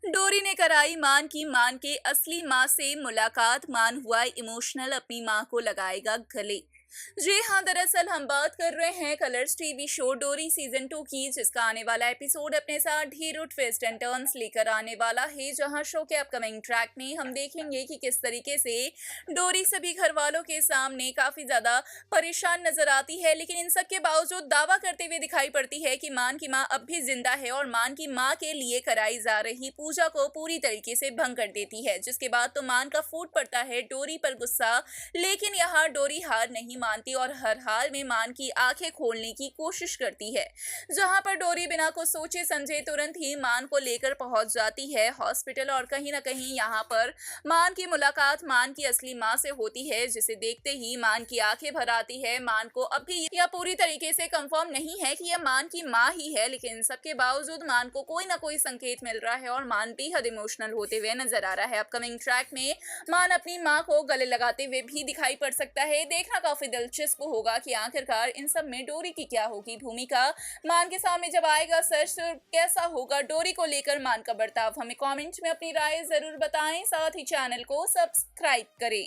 डोरी ने कराई मान के असली माँ से मुलाकात। मान हुआ इमोशनल, अपनी माँ को लगाएगा गले। जी हाँ, दरअसल हम बात कर रहे हैं कलर्स टीवी शो डोरी सीजन 2 की, जिसका आने वाला एपिसोड अपने साथ ढेरों ट्विस्ट एंड टर्न्स लेकर आने वाला है। जहां शो के अपकमिंग ट्रैक में हम देखेंगे कि किस तरीके से डोरी सभी घर वालों के सामने काफी ज्यादा परेशान नजर आती है, लेकिन इन सब के बावजूद दावा करते हुए दिखाई पड़ती है कि मान की माँ अब भी जिंदा है और मान की माँ के लिए कराई जा रही पूजा को पूरी तरीके से भंग कर देती है। जिसके बाद तो मान का फूट पड़ता है डोरी पर गुस्सा, लेकिन यहाँ डोरी हार नहीं मानती और हर हाल में मान की आंखें खोलने की कोशिश करती है। जहां पर डोरी बिना कुछ सोचे समझे तुरंत ही मान को लेकर पहुंच जाती है हॉस्पिटल, और कहीं ना कहीं यहाँ पर मान की मुलाकात मान की असली माँ से होती है, जिसे देखते ही मान की आंखें भर आती है। मान को अब भी यह पूरी तरीके से कंफर्म नहीं है कि यह मान की माँ ही है, लेकिन सबके बावजूद मान को कोई ना कोई संकेत मिल रहा है और मान बेहद इमोशनल होते हुए नजर आ रहा है। अपकमिंग ट्रैक में मान अपनी माँ को गले लगाते हुए भी दिखाई पड़ सकता है। देखना काफी दिलचस्प होगा कि आखिरकार इन सब में डोरी की क्या होगी भूमिका। मान के सामने जब आएगा सच, तो कैसा होगा डोरी को लेकर मान का बर्ताव। हमें कमेंट में अपनी राय जरूर बताएं, साथ ही चैनल को सब्सक्राइब करें।